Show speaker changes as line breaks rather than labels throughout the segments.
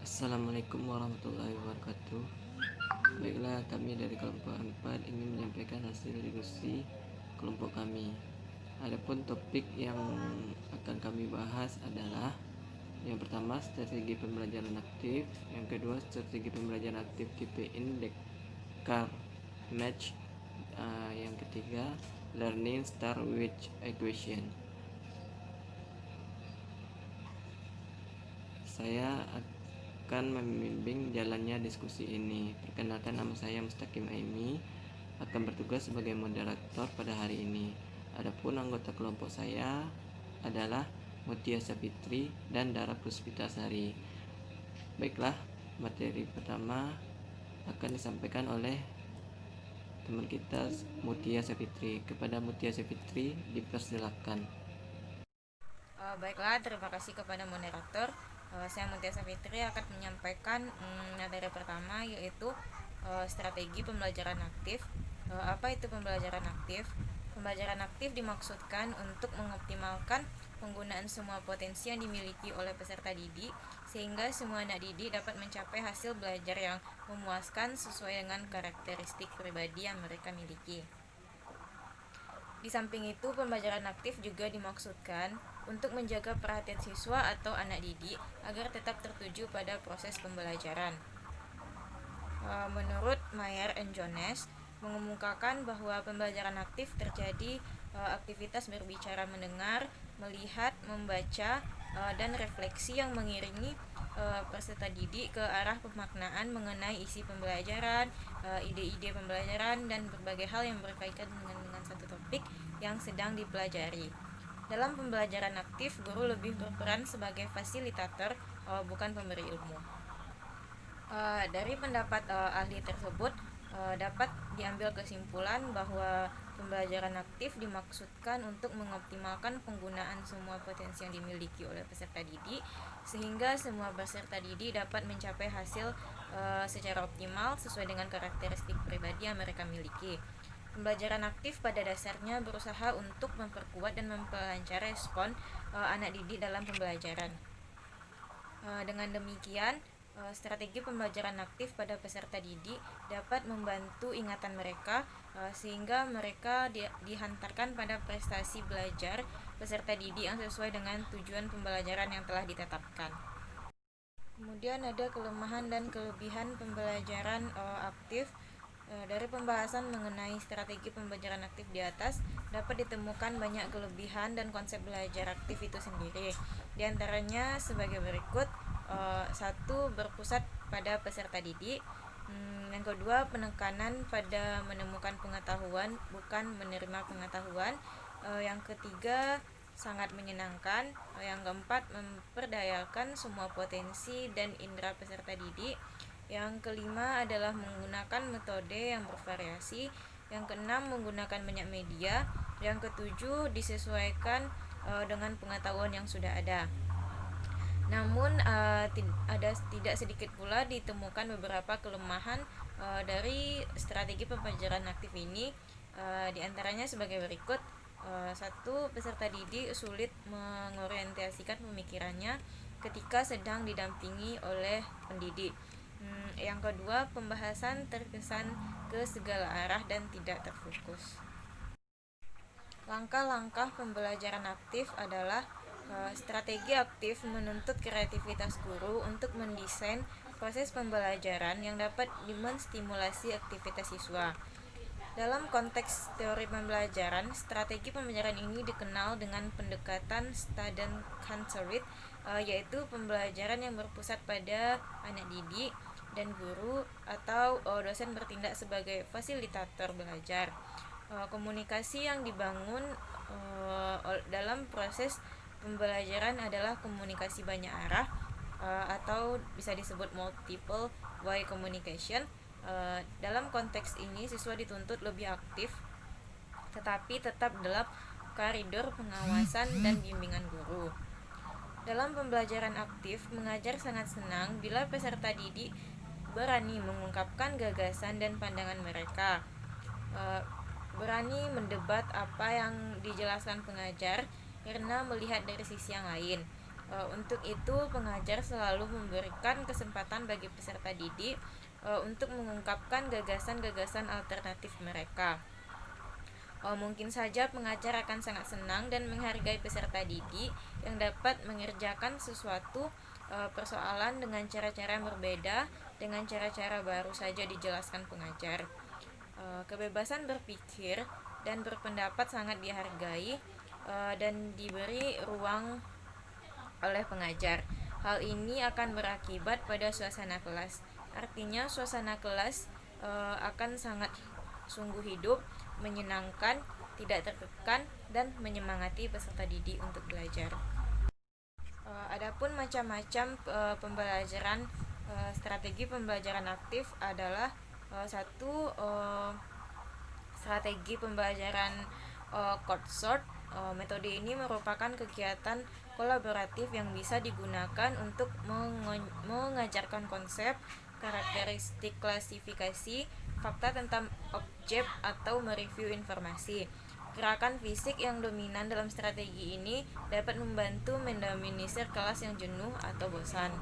Assalamualaikum warahmatullahi wabarakatuh. Baiklah, kami dari kelompok 4 ingin menyampaikan hasil diskusi kelompok kami. Adapun topik yang akan kami bahas adalah yang pertama, strategi pembelajaran aktif. Yang kedua, strategi pembelajaran aktif tipe Indekar Match. Yang ketiga, learning start with equation. Saya akan membimbing jalannya diskusi ini. Perkenalkan, nama saya Mustaqim Aimi, akan bertugas sebagai moderator pada hari ini. Adapun anggota kelompok saya adalah Mutia Sapitri dan Dara Puspitasari. Baiklah, materi pertama akan disampaikan oleh teman kita Mutia Sapitri. Kepada Mutia Sapitri dipersilakan.
Baiklah, terima kasih kepada moderator. Saya Mutia Fitri akan menyampaikan materi pertama, yaitu strategi pembelajaran aktif. Apa itu pembelajaran aktif? Pembelajaran aktif dimaksudkan untuk mengoptimalkan penggunaan semua potensi yang dimiliki oleh peserta didik, sehingga semua anak didik dapat mencapai hasil belajar yang memuaskan sesuai dengan karakteristik pribadi yang mereka miliki. Di samping itu, pembelajaran aktif juga dimaksudkan untuk menjaga perhatian siswa atau anak didik agar tetap tertuju pada proses pembelajaran. Menurut Mayer and Jones, mengemukakan bahwa pembelajaran aktif terjadi aktivitas berbicara, mendengar, melihat, membaca, dan refleksi yang mengiringi peserta didik ke arah pemaknaan mengenai isi pembelajaran, ide-ide pembelajaran, dan berbagai hal yang berkaitan dengan satu topik yang sedang dipelajari. Dalam pembelajaran aktif, guru lebih berperan sebagai fasilitator, bukan pemberi ilmu. Dari pendapat ahli tersebut, dapat diambil kesimpulan bahwa pembelajaran aktif dimaksudkan untuk mengoptimalkan penggunaan semua potensi yang dimiliki oleh peserta didik, sehingga semua peserta didik dapat mencapai hasil secara optimal sesuai dengan karakteristik pribadi yang mereka miliki. Pembelajaran aktif pada dasarnya berusaha untuk memperkuat dan memperlancar respon anak didik dalam pembelajaran. Dengan demikian, strategi pembelajaran aktif pada peserta didik dapat membantu ingatan mereka, sehingga mereka dihantarkan pada prestasi belajar peserta didik yang sesuai dengan tujuan pembelajaran yang telah ditetapkan. Kemudian ada kelemahan dan kelebihan pembelajaran aktif. Dari pembahasan mengenai strategi pembelajaran aktif di atas, dapat ditemukan banyak kelebihan dan konsep belajar aktif itu sendiri. Di antaranya sebagai berikut: satu, berpusat pada peserta didik. Yang kedua, penekanan pada menemukan pengetahuan, bukan menerima pengetahuan. Yang ketiga, sangat menyenangkan. Yang keempat, memperdayakan semua potensi dan indera peserta didik. Yang kelima adalah menggunakan metode yang bervariasi. Yang keenam, menggunakan banyak media. Yang ketujuh, disesuaikan dengan pengetahuan yang sudah ada. Namun tidak sedikit pula ditemukan beberapa kelemahan dari strategi pembelajaran aktif ini. Di antaranya sebagai berikut: satu, peserta didik sulit mengorientasikan pemikirannya ketika sedang didampingi oleh pendidik. Yang kedua, pembahasan terkesan ke segala arah dan tidak terfokus. Langkah-langkah pembelajaran aktif adalah strategi aktif menuntut kreativitas guru untuk mendesain proses pembelajaran yang dapat menstimulasi aktivitas siswa. Dalam konteks teori pembelajaran, strategi pembelajaran ini dikenal dengan pendekatan student-centered, yaitu pembelajaran yang berpusat pada anak didik dan guru atau dosen bertindak sebagai fasilitator belajar. Komunikasi yang dibangun dalam proses pembelajaran adalah komunikasi banyak arah, atau bisa disebut multiple way communication. Dalam konteks ini, siswa dituntut lebih aktif, tetapi tetap dalam koridor pengawasan dan bimbingan guru. Dalam pembelajaran aktif, mengajar sangat senang bila peserta didik berani mengungkapkan gagasan dan pandangan mereka, berani mendebat apa yang dijelaskan pengajar karena melihat dari sisi yang lain. Untuk itu, pengajar selalu memberikan kesempatan bagi peserta didik untuk mengungkapkan gagasan-gagasan alternatif mereka. Mungkin saja pengajar akan sangat senang dan menghargai peserta didik yang dapat mengerjakan sesuatu persoalan dengan cara-cara yang berbeda, dengan cara-cara baru saja dijelaskan pengajar. Kebebasan berpikir dan berpendapat sangat dihargai dan diberi ruang oleh pengajar. Hal ini akan berakibat pada suasana kelas. Artinya suasana kelas akan sangat sungguh hidup, menyenangkan, tidak tertekan, dan menyemangati peserta didik untuk belajar. Adapun macam-macam pembelajaran, strategi pembelajaran aktif adalah satu, strategi pembelajaran court sort. Metode ini merupakan kegiatan kolaboratif yang bisa digunakan untuk mengajarkan konsep, karakteristik klasifikasi, fakta tentang objek atau mereview informasi. Gerakan fisik yang dominan dalam strategi ini dapat membantu mendominasi kelas yang jenuh atau bosan.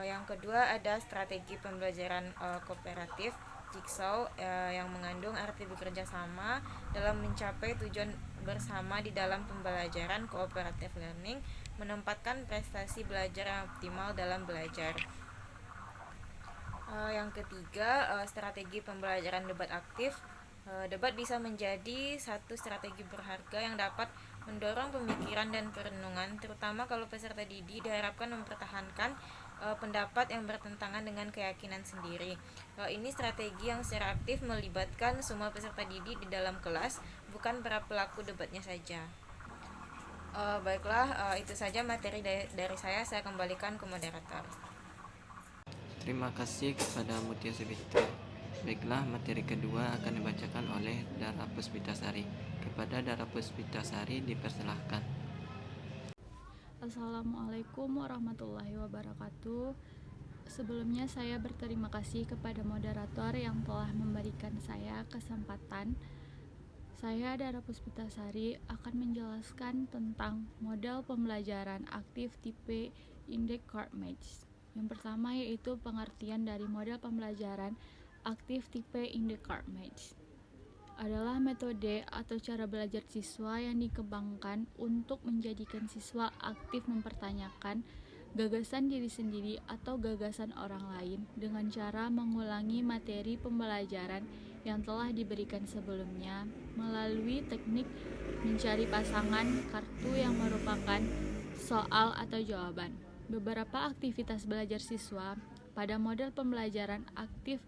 Yang kedua ada strategi pembelajaran kooperatif Jigsaw yang mengandung arti bekerja sama dalam mencapai tujuan bersama di dalam pembelajaran. Cooperative learning menempatkan prestasi belajar yang optimal dalam belajar. Yang ketiga, strategi pembelajaran debat aktif. Debat bisa menjadi satu strategi berharga yang dapat mendorong pemikiran dan perenungan, terutama kalau peserta didik diharapkan mempertahankan pendapat yang bertentangan dengan keyakinan sendiri. Ini strategi yang secara aktif melibatkan semua peserta didik di dalam kelas, bukan para pelaku debatnya saja. Baiklah, itu saja materi dari saya kembalikan ke moderator.
Terima kasih kepada Mutia Subito. Baiklah, materi kedua akan dibacakan oleh Dara Puspitasari. Kepada Dara Puspitasari dipersilahkan.
Assalamualaikum warahmatullahi wabarakatuh. Sebelumnya saya berterima kasih kepada moderator yang telah memberikan saya kesempatan. Saya Dara Puspitasari akan menjelaskan tentang model pembelajaran aktif tipe In-Descartes. Yang pertama yaitu pengertian dari model pembelajaran aktif tipe In-Descartes adalah metode atau cara belajar siswa yang dikembangkan untuk menjadikan siswa aktif mempertanyakan gagasan diri sendiri atau gagasan orang lain dengan cara mengulangi materi pembelajaran yang telah diberikan sebelumnya melalui teknik mencari pasangan kartu yang merupakan soal atau jawaban. Beberapa aktivitas belajar siswa pada model pembelajaran aktif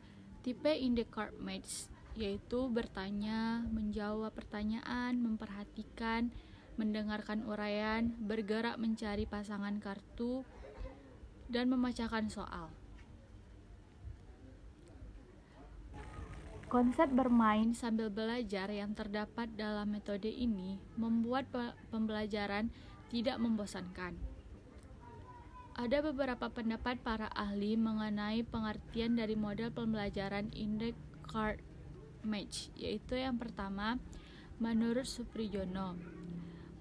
tipe In-Descartes yaitu bertanya, menjawab pertanyaan, memperhatikan, mendengarkan uraian, bergerak mencari pasangan kartu, dan memecahkan soal. Konsep bermain sambil belajar yang terdapat dalam metode ini membuat pembelajaran tidak membosankan. Ada beberapa pendapat para ahli mengenai pengertian dari model pembelajaran In-Descartes, yaitu yang pertama, menurut Supriyono,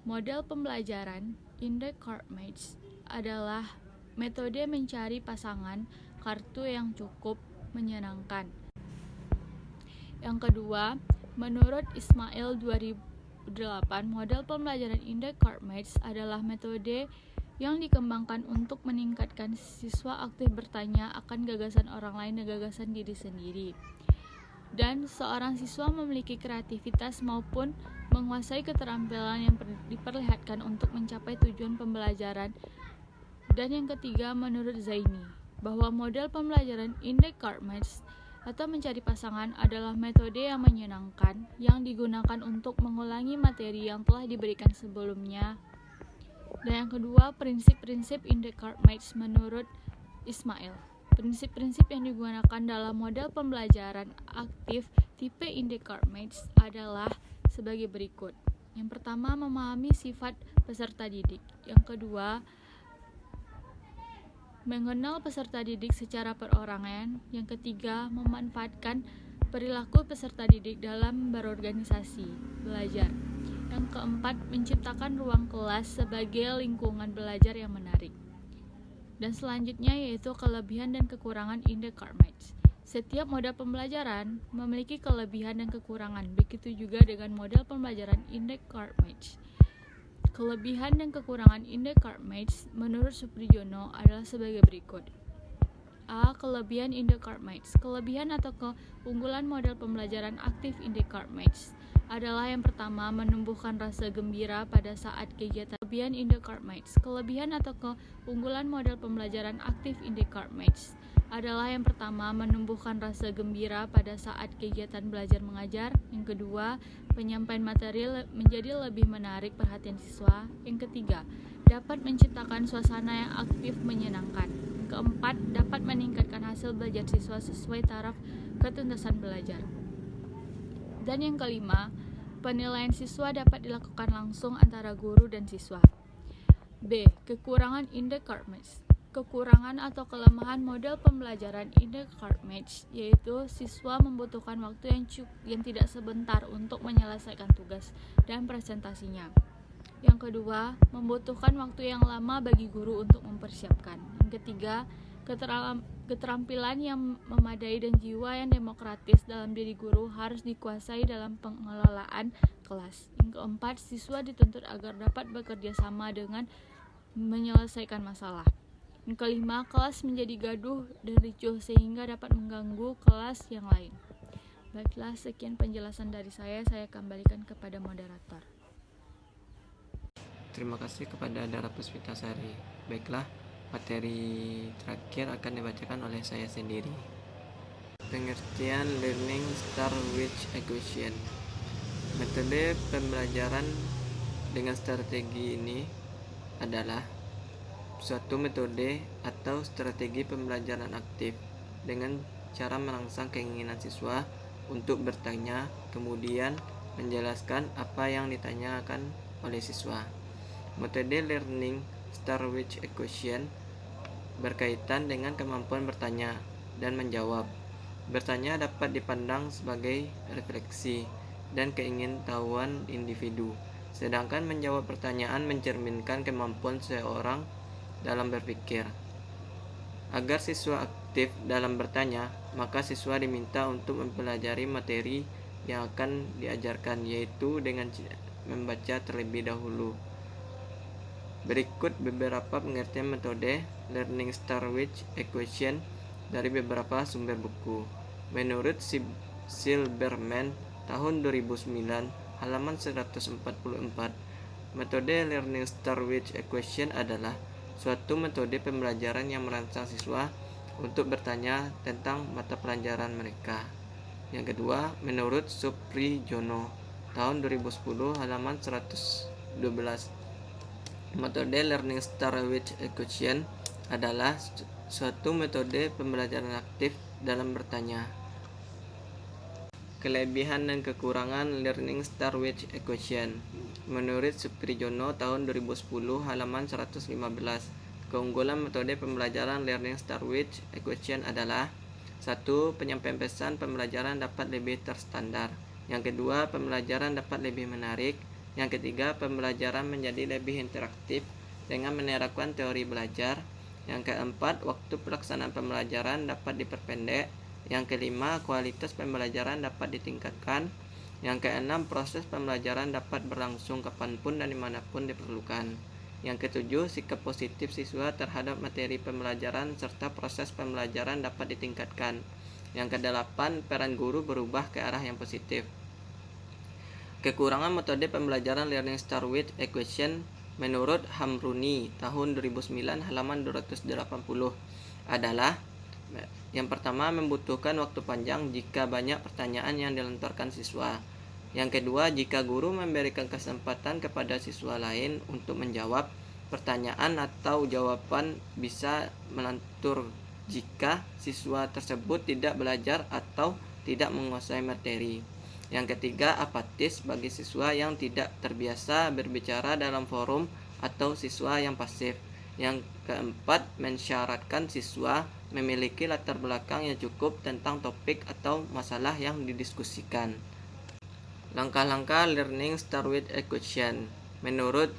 model pembelajaran In-Descartes adalah metode mencari pasangan kartu yang cukup menyenangkan. Yang kedua, menurut Ismail 2008, model pembelajaran In-Descartes adalah metode yang dikembangkan untuk meningkatkan siswa aktif bertanya akan gagasan orang lain dan gagasan diri sendiri. Dan seorang siswa memiliki kreativitas maupun menguasai keterampilan yang diperlihatkan untuk mencapai tujuan pembelajaran. Dan yang ketiga, menurut Zaini, bahwa model pembelajaran In-Descartes atau mencari pasangan adalah metode yang menyenangkan yang digunakan untuk mengulangi materi yang telah diberikan sebelumnya. Dan yang kedua, prinsip-prinsip In-Descartes menurut Ismail. Prinsip-prinsip yang digunakan dalam model pembelajaran aktif tipe In-Descartes adalah sebagai berikut. Yang pertama, memahami sifat peserta didik. Yang kedua, mengenal peserta didik secara perorangan. Yang ketiga, memanfaatkan perilaku peserta didik dalam berorganisasi, belajar. Yang keempat, menciptakan ruang kelas sebagai lingkungan belajar yang menarik. Dan selanjutnya yaitu kelebihan dan kekurangan in the Cartmates. Setiap model pembelajaran memiliki kelebihan dan kekurangan, begitu juga dengan model pembelajaran in the Cartmates. Kelebihan dan kekurangan in the Cartmates menurut Supriyono adalah sebagai berikut. A. Kelebihan in the Cartmates. Kelebihan atau keunggulan model pembelajaran aktif in the Cartmates adalah yang pertama, menumbuhkan rasa gembira pada saat kegiatan. Kelebihan in the Cartmates. Kelebihan atau keunggulan model pembelajaran aktif in the Cartmates adalah yang pertama, menumbuhkan rasa gembira pada saat kegiatan belajar mengajar. Yang kedua, penyampaian materi menjadi lebih menarik perhatian siswa. Yang ketiga, dapat menciptakan suasana yang aktif menyenangkan. Yang keempat, dapat meningkatkan hasil belajar siswa sesuai taraf ketuntasan belajar. Dan yang kelima, penilaian siswa dapat dilakukan langsung antara guru dan siswa. B. Kekurangan in the Cartmates. Kekurangan atau kelemahan model pembelajaran in the Cartmates yaitu siswa membutuhkan waktu yang tidak sebentar untuk menyelesaikan tugas dan presentasinya. Yang kedua, membutuhkan waktu yang lama bagi guru untuk mempersiapkan. Yang ketiga, keterampilan yang memadai dan jiwa yang demokratis dalam diri guru harus dikuasai dalam pengelolaan kelas. Yang keempat, siswa dituntut agar dapat bekerja sama dengan menyelesaikan masalah. Yang kelima, kelas menjadi gaduh dan ricuh sehingga dapat mengganggu kelas yang lain. Baiklah, sekian penjelasan dari saya kembalikan kepada moderator.
Terima kasih kepada Dara Puspitasari. Baiklah, materi terakhir akan dibacakan oleh saya sendiri. Pengertian learning start with equation. Metode pembelajaran dengan strategi ini adalah suatu metode atau strategi pembelajaran aktif dengan cara merangsang keinginan siswa untuk bertanya, kemudian menjelaskan apa yang ditanyakan oleh siswa. Metode learning start with a question berkaitan dengan kemampuan bertanya dan menjawab. Bertanya dapat dipandang sebagai refleksi dan keingintahuan individu, sedangkan menjawab pertanyaan mencerminkan kemampuan seseorang dalam berpikir. Agar siswa aktif dalam bertanya, maka siswa diminta untuk mempelajari materi yang akan diajarkan, yaitu dengan membaca terlebih dahulu. Berikut beberapa pengertian metode learning start with a question dari beberapa sumber buku. Menurut Silberman tahun 2009 halaman 144, metode learning start with a question adalah suatu metode pembelajaran yang merangsang siswa untuk bertanya tentang mata pelajaran mereka. Yang kedua, menurut Supriyono tahun 2010 halaman 112, metode learning start with a question adalah suatu metode pembelajaran aktif dalam bertanya. Kelebihan dan kekurangan learning start with a question. Menurut Supriyono tahun 2010 halaman 115, keunggulan metode pembelajaran learning start with a question adalah: 1. Penyampaian pesan pembelajaran dapat lebih terstandar. Yang kedua, pembelajaran dapat lebih menarik. Yang ketiga, pembelajaran menjadi lebih interaktif dengan menerapkan teori belajar. Yang keempat, waktu pelaksanaan pembelajaran dapat diperpendek. Yang kelima, kualitas pembelajaran dapat ditingkatkan. Yang keenam, proses pembelajaran dapat berlangsung kapanpun dan dimanapun diperlukan. Yang ketujuh, sikap positif siswa terhadap materi pembelajaran serta proses pembelajaran dapat ditingkatkan. Yang kedelapan, peran guru berubah ke arah yang positif. Kekurangan metode pembelajaran learning start with a question menurut Hamruni tahun 2009 halaman 280 adalah: yang pertama, membutuhkan waktu panjang jika banyak pertanyaan yang dilontarkan siswa. Yang kedua, jika guru memberikan kesempatan kepada siswa lain untuk menjawab, pertanyaan atau jawaban bisa melantur jika siswa tersebut tidak belajar atau tidak menguasai materi. Yang ketiga, apatis bagi siswa yang tidak terbiasa berbicara dalam forum atau siswa yang pasif. Yang keempat, mensyaratkan siswa memiliki latar belakang yang cukup tentang topik atau masalah yang didiskusikan. Langkah-langkah learning start with a question. Menurut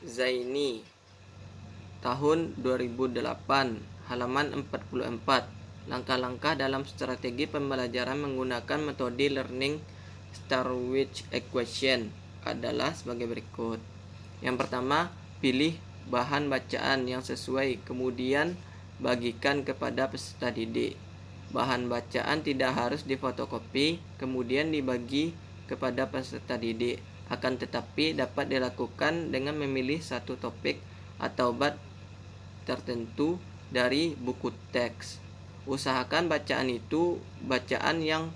Zaini, tahun 2008, halaman 44. Langkah-langkah dalam strategi pembelajaran menggunakan metode learning start with a question adalah sebagai berikut. Yang pertama, pilih bahan bacaan yang sesuai, kemudian bagikan kepada peserta didik. Bahan bacaan tidak harus difotokopi, kemudian dibagi kepada peserta didik. Akan tetapi dapat dilakukan dengan memilih satu topik atau bab tertentu dari buku teks. Usahakan bacaan itu bacaan yang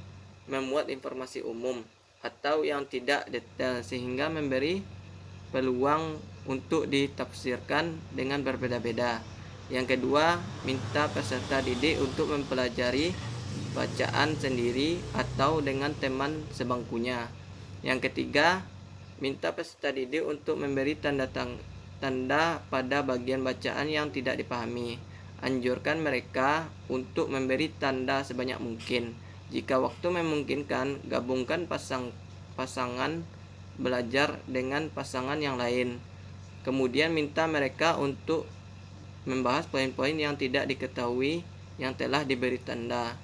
memuat informasi umum atau yang tidak detail sehingga memberi peluang untuk ditafsirkan dengan berbeda-beda. Yang kedua, minta peserta didik untuk mempelajari bacaan sendiri atau dengan teman sebangkunya. Yang ketiga, minta peserta didik untuk memberi tanda pada bagian bacaan yang tidak dipahami. Anjurkan mereka untuk memberi tanda sebanyak mungkin. Jika waktu memungkinkan, gabungkan pasangan belajar dengan pasangan yang lain. Kemudian minta mereka untuk membahas poin-poin yang tidak diketahui yang telah diberi tanda.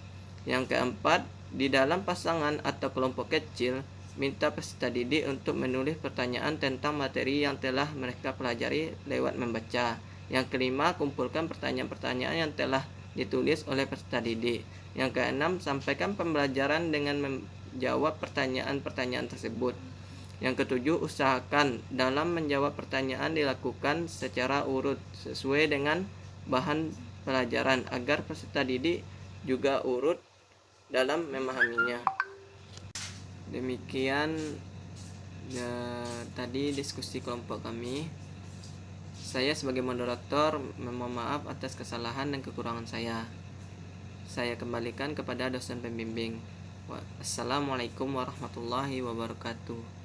Yang keempat, di dalam pasangan atau kelompok kecil, minta peserta didik untuk menulis pertanyaan tentang materi yang telah mereka pelajari lewat membaca. Yang kelima, kumpulkan pertanyaan-pertanyaan yang telah ditulis oleh peserta didik. Yang keenam, sampaikan pembelajaran dengan menjawab pertanyaan-pertanyaan tersebut. Yang ketujuh, usahakan dalam menjawab pertanyaan dilakukan secara urut sesuai dengan bahan pelajaran agar peserta didik juga urut dalam memahaminya. Demikian tadi diskusi kelompok kami. Saya sebagai moderator memohon maaf atas kesalahan dan kekurangan saya. Saya kembalikan kepada dosen pembimbing. Assalamualaikum warahmatullahi wabarakatuh.